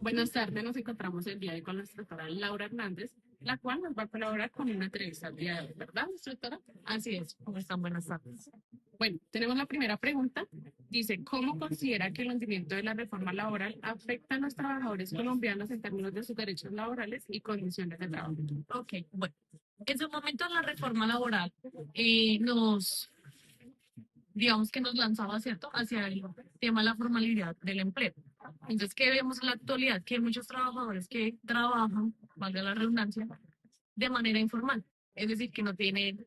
Buenas tardes, nos encontramos el día de hoy con la instructora Laura Hernández, la cual nos va a colaborar con una entrevista al día de hoy, ¿verdad, instructora? Así es, ¿cómo están? Buenas tardes. Bueno, tenemos la primera pregunta. Dice, ¿cómo considera que el hundimiento de la reforma laboral afecta a los trabajadores colombianos en términos de sus derechos laborales y condiciones de trabajo? Ok, bueno, en su momento la reforma laboral digamos que nos lanzaba, ¿cierto?, hacia el tema de la formalidad del empleo. Entonces, ¿qué vemos en la actualidad? Que hay muchos trabajadores que trabajan, valga la redundancia, de manera informal. Es decir, que no tienen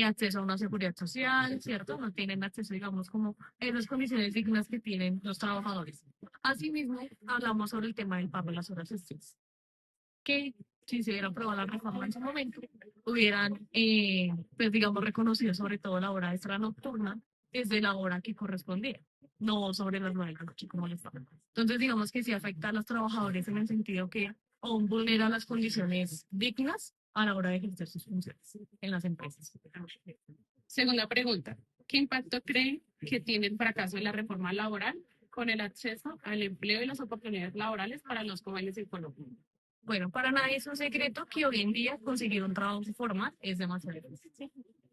acceso a una seguridad social, ¿cierto? No tienen acceso, digamos, como a esas condiciones dignas que tienen los trabajadores. Asimismo, hablamos sobre el tema del pago de las horas extras, que si se hubiera aprobado la reforma en su momento, hubieran, pues digamos, reconocido sobre todo la hora extra nocturna desde la hora que correspondía, no sobre las 9 de la noche como le estaba. Entonces, digamos que sí afecta a los trabajadores en el sentido que aún vulnera las condiciones dignas a la hora de ejercer sus funciones en las empresas. Segunda pregunta, ¿qué impacto cree que tiene el fracaso de la reforma laboral con el acceso al empleo y las oportunidades laborales para los jóvenes en Colombia? Bueno, para nadie es un secreto que hoy en día conseguir un trabajo formal es demasiado difícil.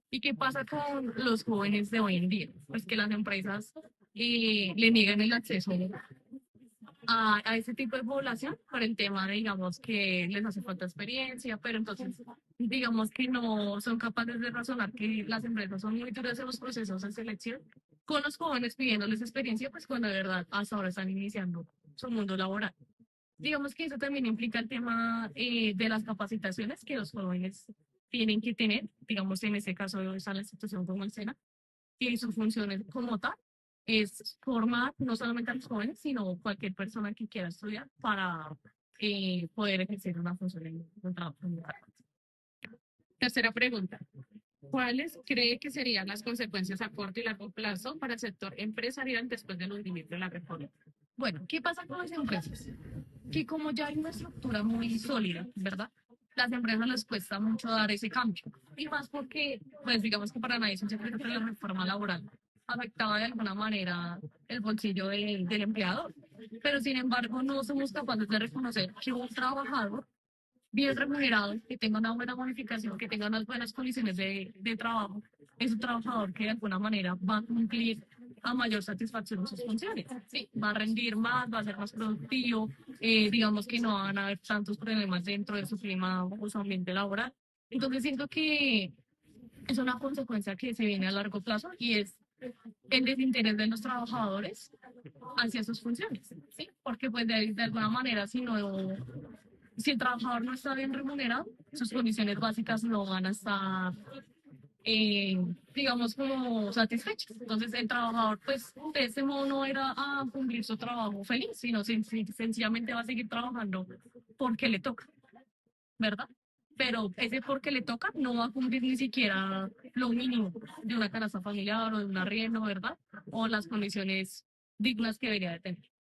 ¿Y qué pasa con los jóvenes de hoy en día? Pues que las empresas le niegan el acceso a ese tipo de población por el tema de, digamos, que les hace falta experiencia, pero entonces, digamos que no son capaces de razonar que las empresas son muy duras en los procesos de selección con los jóvenes pidiéndoles experiencia, pues cuando de verdad hasta ahora están iniciando su mundo laboral. Digamos que eso también implica el tema de las capacitaciones que los jóvenes tienen que tener, digamos en este caso está la institución como el SENA, y sus funciones como tal es formar no solamente a los jóvenes, sino cualquier persona que quiera estudiar para poder ejercer una función en un trabajo. Tercera pregunta, ¿cuáles cree que serían las consecuencias a corto y largo plazo para el sector empresarial después del hundimiento de la reforma? Bueno, ¿qué pasa con las empresas? Que como ya hay una estructura muy sólida, ¿verdad? Las empresas les cuesta mucho dar ese cambio. Y más porque, pues digamos que para nadie es un secreto que la reforma laboral afectaba de alguna manera el bolsillo del empleador. Pero sin embargo, no somos capaces de reconocer que un trabajador bien remunerado, que tenga una buena bonificación, que tenga unas buenas condiciones de trabajo, es un trabajador que de alguna manera va a cumplir a mayor satisfacción en sus funciones. ¿Sí? Va a rendir más, va a ser más productivo, digamos que no van a haber tantos problemas dentro de su clima o su ambiente laboral. Entonces siento que es una consecuencia que se viene a largo plazo y es el desinterés de los trabajadores hacia sus funciones, ¿sí? Porque pues de alguna manera si el trabajador no está bien remunerado, sus condiciones básicas no van a estar, eh, digamos, como satisfechas. Entonces, el trabajador, pues, de ese modo no era a cumplir su trabajo feliz, sino sencillamente va a seguir trabajando porque le toca, ¿verdad? Pero ese porque le toca no va a cumplir ni siquiera lo mínimo de una canasta familiar o de un arriendo, ¿verdad? O las condiciones dignas que debería de tener.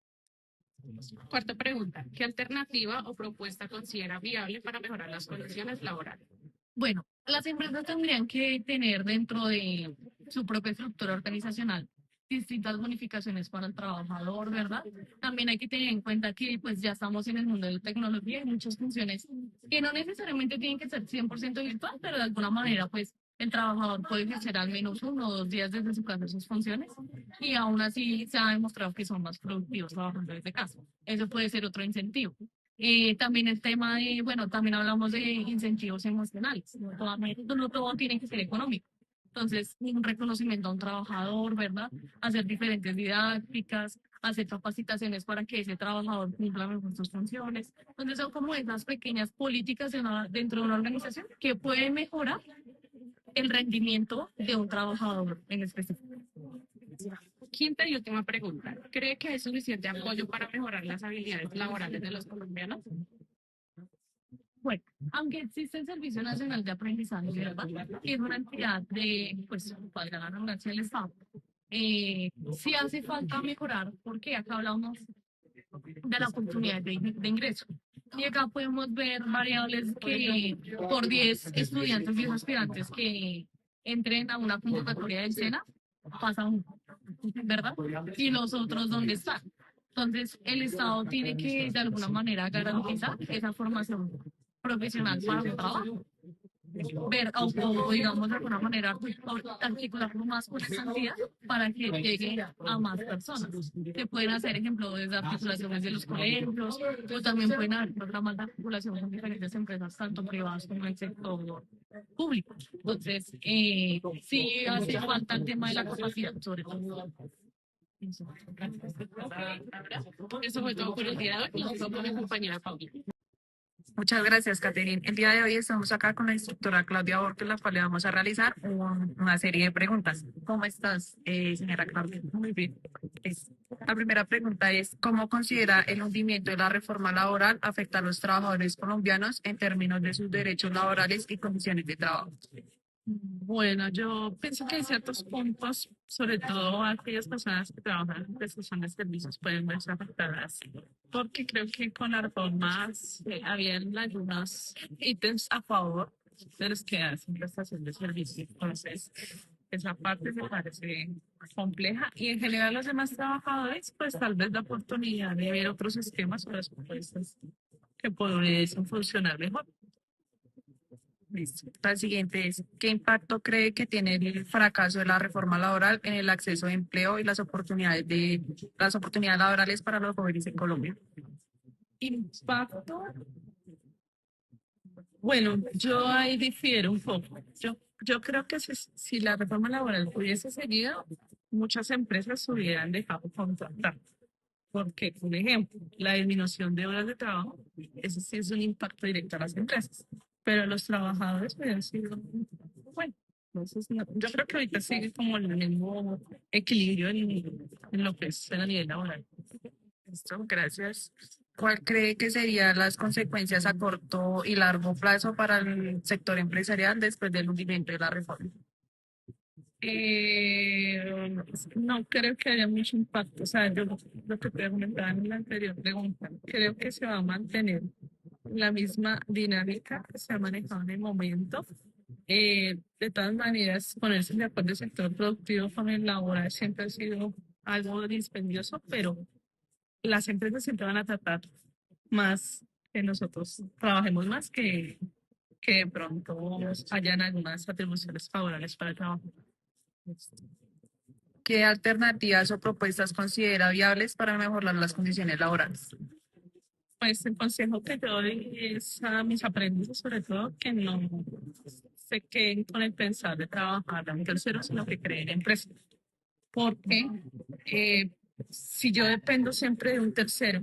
Cuarta pregunta, ¿qué alternativa o propuesta considera viable para mejorar las condiciones laborales? Bueno, las empresas tendrían que tener dentro de su propia estructura organizacional distintas bonificaciones para el trabajador, ¿verdad? También hay que tener en cuenta que pues ya estamos en el mundo de la tecnología y muchas funciones que no necesariamente tienen que ser 100% virtual, pero de alguna manera pues el trabajador puede ejercer al menos 1 o 2 días desde su casa sus funciones y aún así se ha demostrado que son más productivos trabajando desde casa. Eso puede ser otro incentivo. También el tema de, bueno, también hablamos de incentivos emocionales. No todo tiene que ser económico. Entonces, un reconocimiento a un trabajador, ¿verdad? Hacer diferentes didácticas, hacer capacitaciones para que ese trabajador cumpla mejor sus funciones. Entonces, son como esas pequeñas políticas dentro de una organización que pueden mejorar el rendimiento de un trabajador en específico. Quinta y última pregunta, ¿cree que hay suficiente apoyo para mejorar las habilidades laborales de los colombianos? Bueno, aunque existe el Servicio Nacional de Aprendizaje, ¿verdad? Que es una entidad de, pues, para la redundancia del Estado, sí hace falta mejorar, porque acá hablamos de la oportunidad de ingreso. Y acá podemos ver variables que por 10 estudiantes, 10 aspirantes que entren a una convocatoria del SENA, pasa uno, ¿verdad? Y los otros, ¿dónde están? Entonces, el Estado tiene que, de alguna manera, garantizar esa formación profesional para el trabajo, ver o, digamos, de alguna manera, articularlo más con esa entidad para que llegue a más personas. Que pueden hacer, ejemplo, desde articulaciones de los colegios, o también pueden haber programas de articulación con diferentes empresas, tanto privadas como el sector público. Entonces, sí hace falta el tema de la capacidad, sobre todo. Eso. Eso fue todo por el día de hoy. Nos vemos con mi compañera Paula. Muchas gracias, Catherine. El día de hoy estamos acá con la instructora Claudia Borges, la cual le vamos a realizar una serie de preguntas. ¿Cómo estás, señora Claudia? Muy bien. La primera pregunta es, ¿cómo considera el hundimiento de la reforma laboral afecta a los trabajadores colombianos en términos de sus derechos laborales y condiciones de trabajo? Bueno, yo pienso que hay ciertos puntos, sobre todo aquellas personas que trabajan en prestación de servicios, pueden verse afectadas, porque creo que con las reformas habían algunos ítems a favor de los que hacen prestación de servicios. Entonces, esa parte me parece compleja y en general los demás trabajadores, pues tal vez la oportunidad de ver otros esquemas o las propuestas que pudiesen funcionar mejor. Listo. La siguiente es, ¿qué impacto cree que tiene el fracaso de la reforma laboral en el acceso a empleo y las oportunidades laborales para los jóvenes en Colombia? Impacto. Bueno, yo ahí difiero un poco. Yo creo que si la reforma laboral hubiese seguido, muchas empresas hubieran dejado de contratar. Porque, por ejemplo, la disminución de horas de trabajo, eso sí es un impacto directo a las empresas. Pero los trabajadores hubieran sido, bueno, entonces yo creo que ahorita sigue como el mismo equilibrio en lo que es a nivel laboral. Listo, gracias. ¿Cuál cree que serían las consecuencias a corto y largo plazo para el sector empresarial después del hundimiento de la reforma? No creo que haya mucho impacto. O sea, yo lo que preguntaba en la anterior pregunta, creo que se va a mantener la misma dinámica que se ha manejado en el momento. De todas maneras, ponerse de acuerdo el sector productivo con el laboral siempre ha sido algo dispendioso, pero las empresas siempre van a tratar más que nosotros trabajemos más que de pronto hayan algunas atribuciones favorables para el trabajo. ¿Qué alternativas o propuestas considera viables para mejorar las condiciones laborales? Pues el consejo que yo doy es a mis aprendices, sobre todo, que no se queden con el pensar de trabajar a un tercero, sino que creen en empresa. Porque eh, si yo dependo siempre de un tercero,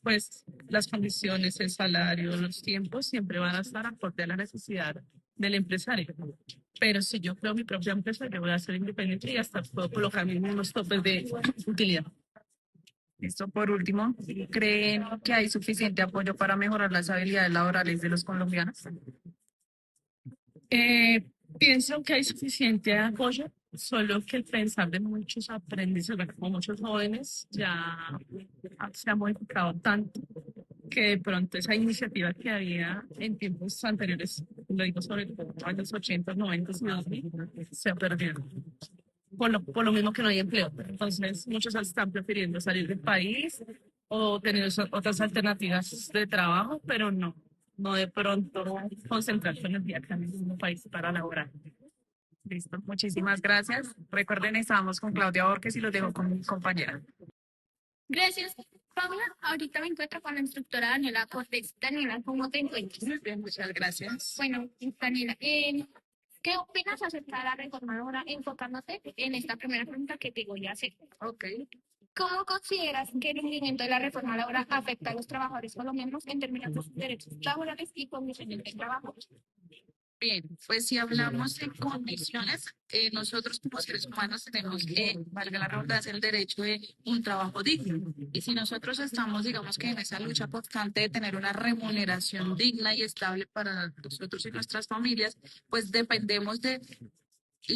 pues las condiciones, el salario, los tiempos siempre van a estar acorde a la necesidad del empresario. Pero si yo creo mi propia empresa, yo voy a ser independiente y hasta puedo colocar mis mismos topes de utilidad. Esto por último, ¿creen que hay suficiente apoyo para mejorar las habilidades laborales de los colombianos? Eh, Pienso que hay suficiente apoyo, solo que el pensar de muchos aprendices, bueno, como muchos jóvenes, ya se ha modificado tanto que de pronto esa iniciativa que había en tiempos anteriores, lo digo sobre todo años 80, 90 y 2000, se ha perdido. Por lo mismo que no hay empleo. Entonces, muchos están prefiriendo salir del país o tener otras alternativas de trabajo, pero no de pronto concentrarse en el día acá en el mismo país para laborar. Listo, muchísimas gracias. Recuerden, estábamos con Claudia Borges y los dejo con mi compañera. Gracias, Paula. Ahorita me encuentro con la instructora Daniela Cortés. Daniela, ¿cómo te encuentras? Bien, muchas gracias. Bueno, Daniela, ¿qué opinas acerca de la reforma laboral enfocándote en esta primera pregunta que te voy a hacer? Ok. ¿Cómo consideras que el cumplimiento de la reforma laboral afecta a los trabajadores colombianos en términos de sus derechos laborales y condiciones de trabajo? Bien, pues si hablamos de condiciones, nosotros como seres humanos tenemos, valga la redundancia, el derecho de un trabajo digno. Y si nosotros estamos, digamos que en esa lucha constante de tener una remuneración digna y estable para nosotros y nuestras familias, pues dependemos de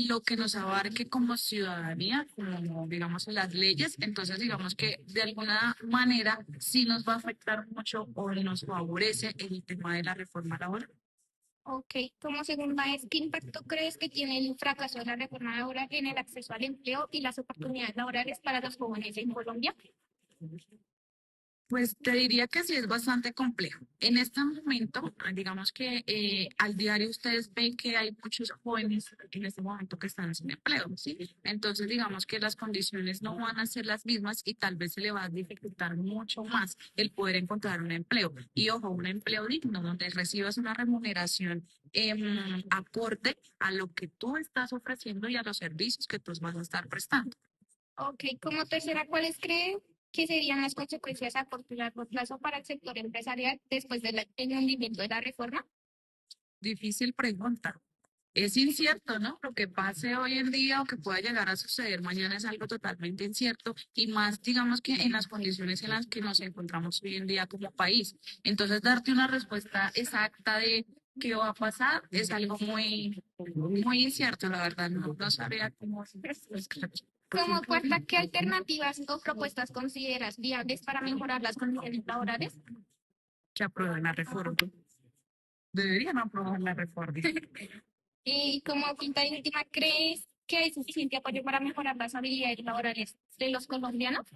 lo que nos abarque como ciudadanía, como digamos en las leyes. Entonces digamos que de alguna manera sí nos va a afectar mucho o nos favorece el tema de la reforma laboral. Ok, como segunda es, ¿qué impacto crees que tiene el fracaso de la reforma laboral en el acceso al empleo y las oportunidades laborales para los jóvenes en Colombia? Pues te diría que sí es bastante complejo. En este momento, digamos que al diario ustedes ven que hay muchos jóvenes en este momento que están sin empleo, ¿sí? Entonces, digamos que las condiciones no van a ser las mismas y tal vez se le va a dificultar mucho más el poder encontrar un empleo. Y ojo, un empleo digno, donde recibas una remuneración acorde a lo que tú estás ofreciendo y a los servicios que tú vas a estar prestando. Ok, como tercera, ¿cuáles cree que serían las consecuencias a corto y largo plazo para el sector empresarial después del hundimiento de la reforma? Difícil pregunta. Es incierto, ¿no? Lo que pase hoy en día o que pueda llegar a suceder mañana es algo totalmente incierto y más, digamos que en las condiciones en las que nos encontramos hoy en día como país. Entonces, darte una respuesta exacta de qué va a pasar es algo muy incierto, la verdad. No sabría cómo. Como cuarta, ¿qué alternativas o propuestas consideras viables para mejorar las condiciones laborales? Que aprueben la reforma. Deberían aprobar la reforma. Y como quinta y última, ¿crees que hay suficiente apoyo para mejorar las habilidades laborales de los colombianos?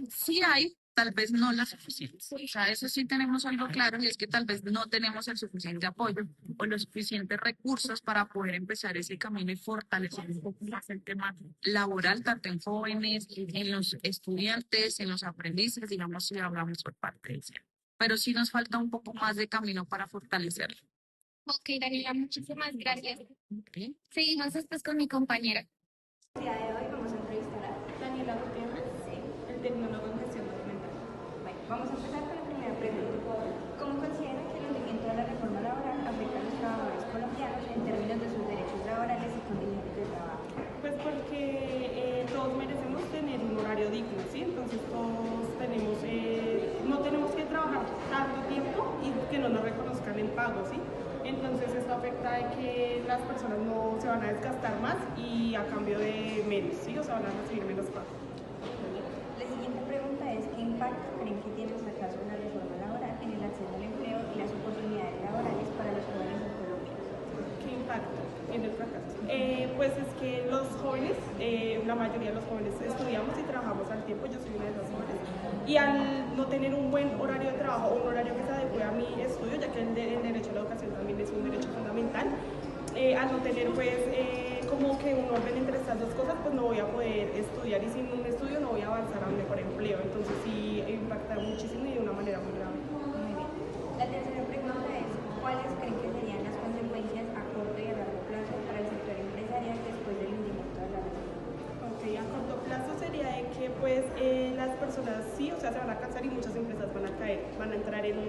Sí hay, tal vez no las suficientes. O sea, eso sí tenemos algo claro y es que tal vez no tenemos el suficiente apoyo o los suficientes recursos para poder empezar ese camino y fortalecer un poco más el tema laboral, tanto en jóvenes, en los estudiantes, en los aprendices, digamos, si hablamos por parte de eso. Pero sí nos falta un poco más de camino para fortalecerlo. Ok, Daniela, muchísimas gracias. ¿Ok? Seguimos después con mi compañera. El día de hoy vamos a entrevistar a Daniela Gutiérrez, el tecnólogo en gestión documental. Bueno, vamos a empezar con la primera pregunta. ¿Cómo considera que el hundimiento de la reforma laboral afecta a los trabajadores colombianos en términos de sus derechos laborales y condiciones de trabajo? Pues porque todos merecemos tener un horario digno, ¿sí? Entonces todos tenemos, no tenemos que trabajar tanto tiempo y que no nos reconozcan el pago, ¿sí? Entonces esto afecta a que las personas no se van a desgastar más y a cambio de menos, ¿sí? O sea, van a recibir menos pago. La siguiente pregunta es, ¿qué impacto creen que tiene el fracaso de la reforma laboral en el acceso al empleo y las oportunidades laborales para los jóvenes en Colombia? ¿Qué impacto tiene el fracaso? Pues es que los jóvenes, la mayoría de los jóvenes estudiamos y trabajamos al tiempo, yo soy una de esas jóvenes, y al no tener un buen horario de trabajo o un horario que se adecue a mi estudio, ya que el derecho a la educación también es un derecho fundamental, al no tener pues como que un orden entre estas dos cosas, pues no voy a poder estudiar y sin un estudio no voy a avanzar a un mejor empleo, entonces sí impacta muchísimo y de una manera muy grave. Muy bien. La tercera pregunta es, ¿cuáles creen que serían las consecuencias a corto y a largo plazo para el sector empresarial después del hundimiento de la reforma? Ok, a corto plazo sería de que pues las personas sí, o sea, se van a cansar y muchas empresas van a caer, van a entrar en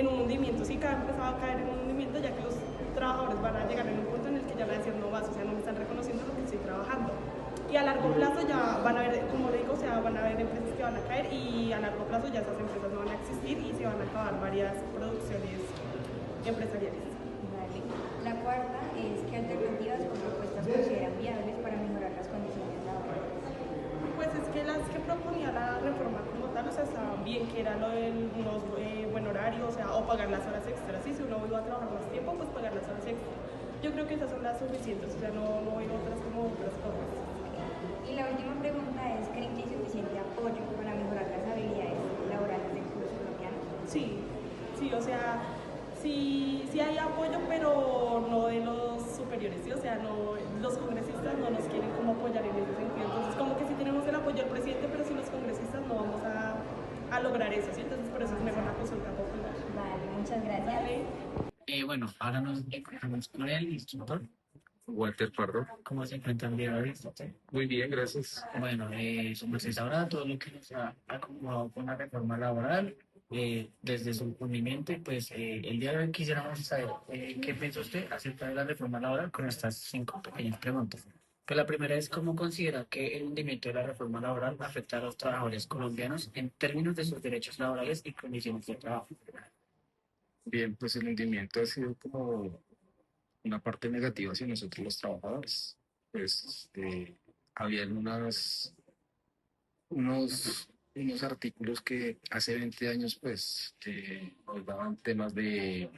un hundimiento. Sí, cada empresa va a caer en un hundimiento ya que los trabajadores van a llegar en un punto en el que ya van a decir no más, o sea, no me están reconociendo lo que estoy trabajando. Y a largo plazo ya van a haber, como le digo, o sea, van a haber empresas que van a caer y a largo plazo ya esas empresas no van a existir y se van a acabar varias producciones empresariales. Vale. La cuarta es, ¿qué alternativas o propuestas consideran viables para mejorar las condiciones laborales? Pues es que las que proponía la reforma como tal, o sea, estaban bien, que era lo del unos, buen horario, o sea, o pagar las horas extras, y si uno iba a trabajar más tiempo, pues pagar las horas extras. Yo creo que esas son las suficientes, o sea, no veo otras como otras cosas. Y la última pregunta es, ¿creen que hay suficiente apoyo para mejorar las habilidades laborales de los colombianos? Sí, sí, o sea, sí hay apoyo, pero no de los superiores, ¿sí? O sea, no, los congresistas no nos quieren como apoyar en ese sentido. Entonces, como que sí tenemos el apoyo del presidente, pero sin los congresistas no vamos a lograr eso, ¿sí? Entonces, por eso es mejor la consulta popular. Vale, muchas gracias. Vale. Bueno, ahora nos encontramos con el instructor. Walter Pardo. ¿Cómo se encuentra el día de hoy? Muy bien, gracias. Bueno, su merced sabrá todo lo que nos ha acomodado con la reforma laboral desde su cumplimiento. Y pues el día de hoy quisiéramos saber qué piensa usted acerca de la reforma laboral con estas 5 pequeñas preguntas. Pues la primera es, ¿cómo considera que el hundimiento de la reforma laboral afecta a los trabajadores colombianos en términos de sus derechos laborales y condiciones de trabajo? Bien, pues el hundimiento ha sido como una parte negativa hacia nosotros los trabajadores. Pues habían unos artículos que hace 20 años pues nos daban temas de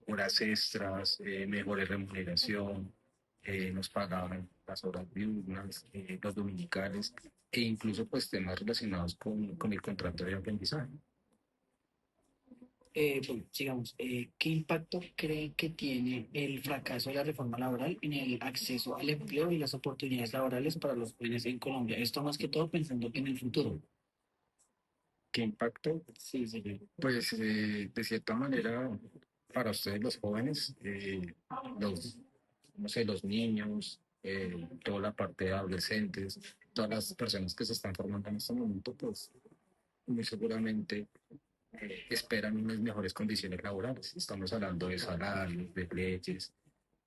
horas extras, mejores remuneración, nos pagaban las horas diurnas, los dominicales, e incluso pues temas relacionados con el contrato de aprendizaje. Bueno, sigamos, ¿qué impacto cree que tiene el fracaso de la reforma laboral en el acceso al empleo y las oportunidades laborales para los jóvenes en Colombia? Esto más que todo pensando en el futuro. ¿Qué impacto? Sí, señor. Pues de cierta manera, para ustedes los jóvenes, los, no sé, los niños, toda la parte de adolescentes, todas las personas que se están formando en este momento, pues muy seguramente esperan unas mejores condiciones laborales. Estamos hablando de salarios, de leyes,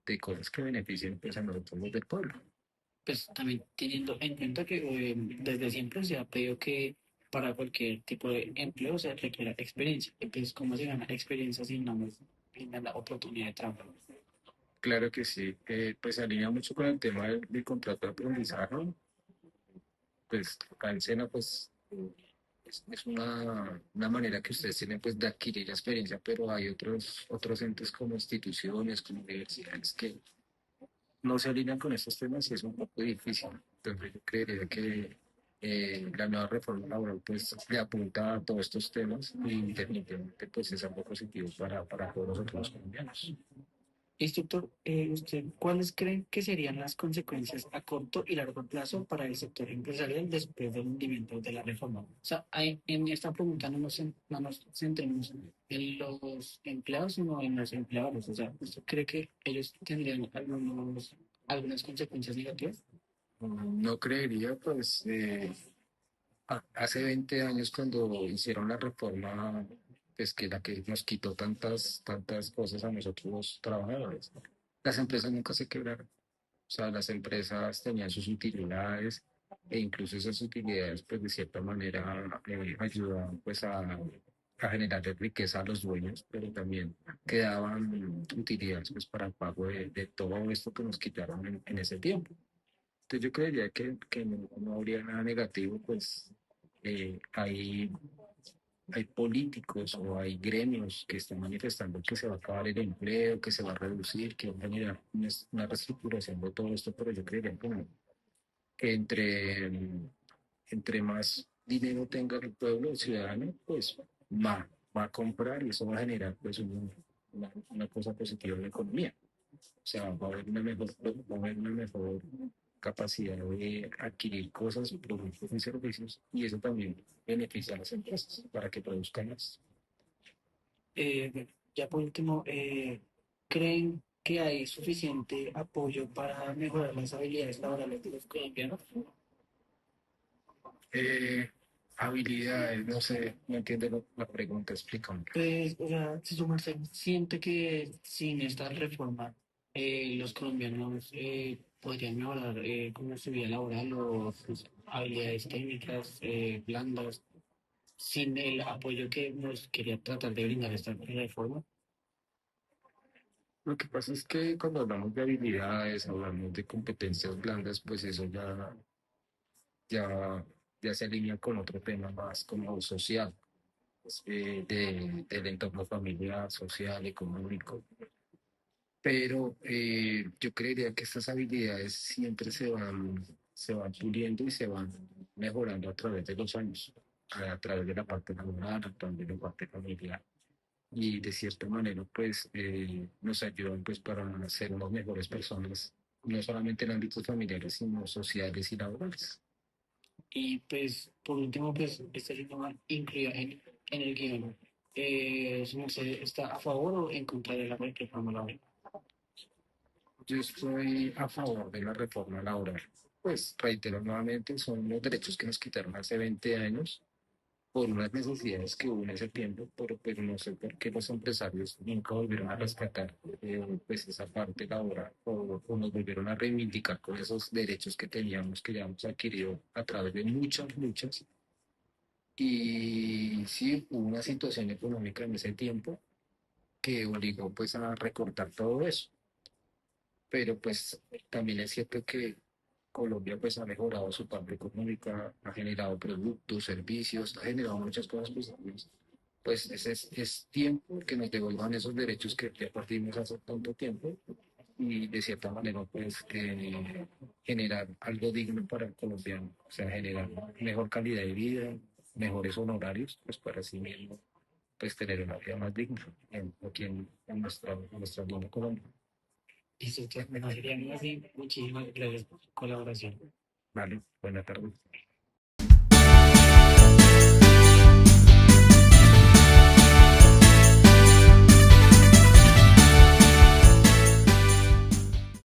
de cosas que beneficien pues, a nosotros los del pueblo. Pues también teniendo en cuenta que desde siempre se ha pedido que para cualquier tipo de empleo se requiera experiencia. Entonces, ¿cómo se gana experiencia si no nos brindan la oportunidad de trabajo? Claro que sí, pues se alinea mucho con el tema del contrato de aprendizaje. Pues acá en SENA, pues es una manera que ustedes tienen pues de adquirir experiencia, pero hay otros entes como instituciones, como universidades que no se alinean con estos temas y es un poco difícil. Entonces yo creería que la nueva reforma laboral pues le apunta a todos estos temas y definitivamente pues es algo positivo para todos nosotros los colombianos. Instructor, ¿usted cuáles creen que serían las consecuencias a corto y largo plazo para el sector empresarial después del hundimiento de la reforma? O sea, en esta pregunta no nos centremos en los empleados, sino en los empleadores. O sea, ¿usted cree que ellos tendrían algunas consecuencias negativas? No creería, pues hace 20 años cuando hicieron la reforma, pues que la que nos quitó tantas cosas a nosotros los trabajadores, las empresas nunca se quebraron. O sea, las empresas tenían sus utilidades e incluso esas utilidades, pues de cierta manera ayudaban pues a generar riqueza a los dueños, pero también quedaban utilidades pues para el pago de todo esto que nos quitaron en ese tiempo. Entonces yo creería que no habría nada negativo, pues hay políticos o hay gremios que están manifestando que se va a acabar el empleo, que se va a reducir, que va a generar una reestructuración de todo esto, pero yo creería que entre más dinero tenga el pueblo, el ciudadano, pues va a comprar y eso va a generar pues una cosa positiva en la economía. O sea, va a haber una mejor capacidad de adquirir cosas, productos y servicios, y eso también beneficia a las empresas para que produzcan más. Bueno, ya por último, ¿creen que hay suficiente apoyo para mejorar las habilidades laborales de los colombianos? Eh, Habilidades, no sé, no entiendo la pregunta, explícame. Pues, o sea, si su merced siente que sin esta reforma los colombianos podrían mejorar como su vida laboral o sus habilidades técnicas blandas sin el apoyo que nos quería tratar de brindar esta reforma. Lo que pasa es que cuando hablamos de habilidades, hablamos de competencias blandas, pues eso ya, ya se alinea con otro tema más como social, pues, del entorno familiar, social, económico. Pero yo creería que estas habilidades siempre se van puliendo y se van mejorando a través de los años, a través de la parte laboral, a través de la parte familiar. Y de cierta manera, pues, nos ayudan pues para ser unas mejores personas, no solamente en ámbitos familiares, sino sociales y laborales. Y pues, por último, pues, esta reforma incluida en el guión. ¿Su merced está a favor o en contra de la reforma laboral? Yo estoy a favor de la reforma laboral. Pues reitero nuevamente, son los derechos que nos quitaron hace 20 años por unas necesidades que hubo en ese tiempo, pero no sé por qué los empresarios nunca volvieron a rescatar pues esa parte laboral o nos volvieron a reivindicar con esos derechos que teníamos, que ya hemos adquirido a través de muchas luchas. Y sí, hubo una situación económica en ese tiempo que obligó pues a recortar todo eso. Pero pues también es cierto que Colombia pues ha mejorado su parte económica, ha generado productos, servicios, ha generado muchas cosas positivas. Pues es tiempo que nos devuelvan esos derechos que ya partimos hace tanto tiempo y de cierta manera pues generar algo digno para el colombiano, o sea, generar mejor calidad de vida, mejores honorarios, pues para sí mismo, pues tener una vida más digna aquí en nuestra linda Colombia. Listo, bueno, sería así. Muchísimas gracias por su colaboración. Vale, buena tarde.